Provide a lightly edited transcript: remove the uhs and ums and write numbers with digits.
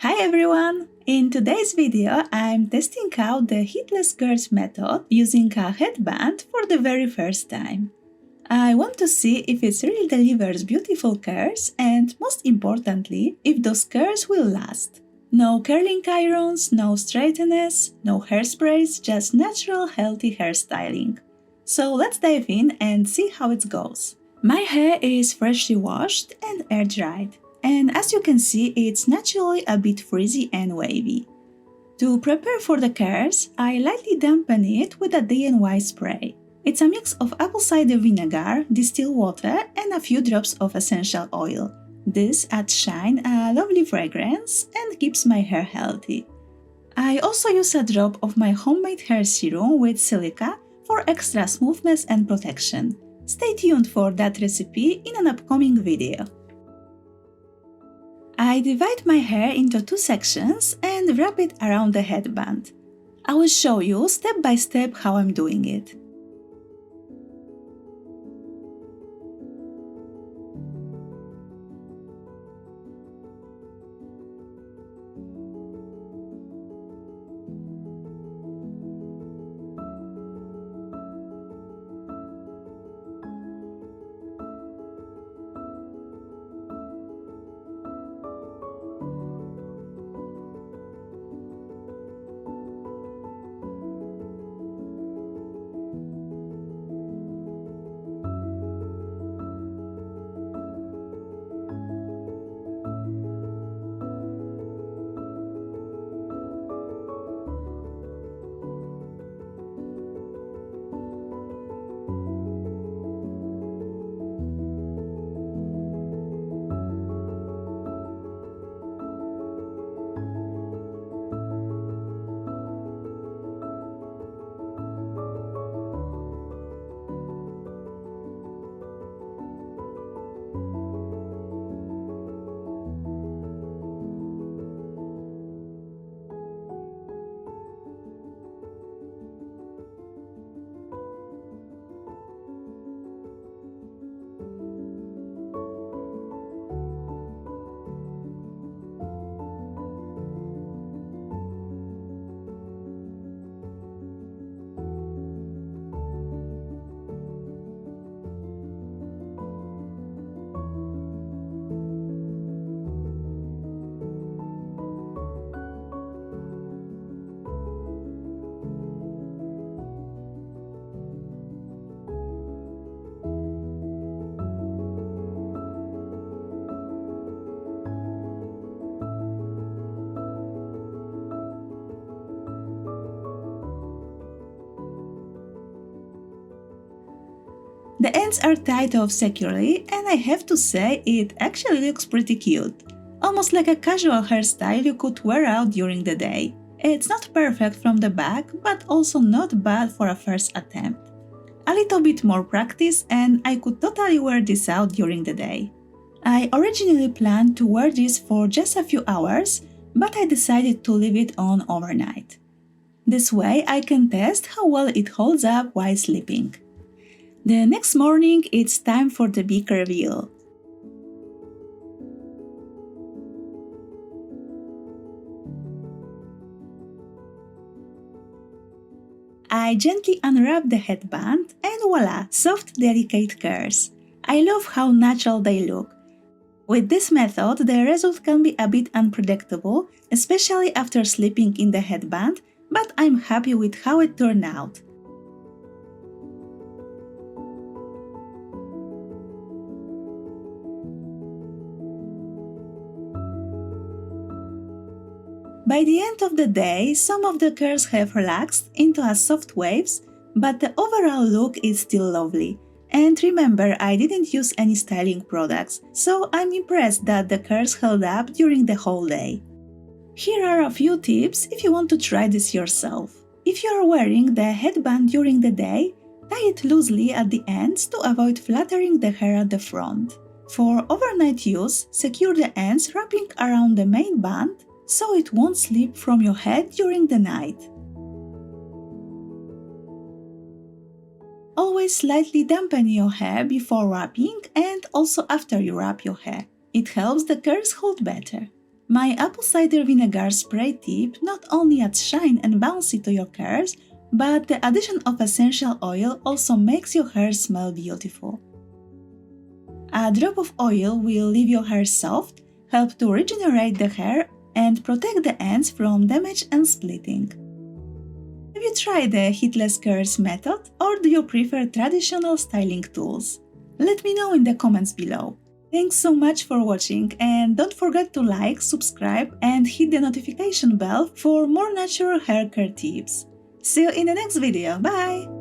Hi everyone! In today's video, I'm testing out the heatless curls method using a headband for the very first time. I want to see if it really delivers beautiful curls and, most importantly, if those curls will last. No curling irons, no straighteners, no hairsprays, just natural healthy hairstyling. So let's dive in and see how it goes. My hair is freshly washed and air dried. And as you can see, it's naturally a bit frizzy and wavy. To prepare for the curls, I lightly dampen it with a DIY spray. It's a mix of apple cider vinegar, distilled water, and a few drops of essential oil. This adds shine, a lovely fragrance, and keeps my hair healthy. I also use a drop of my homemade hair serum with silica for extra smoothness and protection. Stay tuned for that recipe in an upcoming video. I divide my hair into two sections and wrap it around the headband. I will show you step by step how I'm doing it. The ends are tied off securely, and I have to say it actually looks pretty cute. Almost like a casual hairstyle you could wear out during the day. It's not perfect from the back, but also not bad for a first attempt. A little bit more practice and I could totally wear this out during the day. I originally planned to wear this for just a few hours, but I decided to leave it on overnight. This way I can test how well it holds up while sleeping. The next morning, it's time for the big reveal. I gently unwrap the headband and voila, soft, delicate curls. I love how natural they look. With this method, the result can be a bit unpredictable, especially after sleeping in the headband, but I'm happy with how it turned out. By the end of the day, some of the curls have relaxed into a soft waves, but the overall look is still lovely. And remember, I didn't use any styling products, so I'm impressed that the curls held up during the whole day. Here are a few tips if you want to try this yourself. If you are wearing the headband during the day, tie it loosely at the ends to avoid flattering the hair at the front. For overnight use, secure the ends wrapping around the main band so it won't slip from your head during the night. Always slightly dampen your hair before wrapping and also after you wrap your hair. It helps the curls hold better. My apple cider vinegar spray tip not only adds shine and bouncy to your curls, but the addition of essential oil also makes your hair smell beautiful. A drop of oil will leave your hair soft, help to regenerate the hair, and protect the ends from damage and splitting. Have you tried the heatless curls method, or do you prefer traditional styling tools? Let me know in the comments below. Thanks so much for watching, and don't forget to like, subscribe and hit the notification bell for more natural hair care tips. See you in the next video, bye!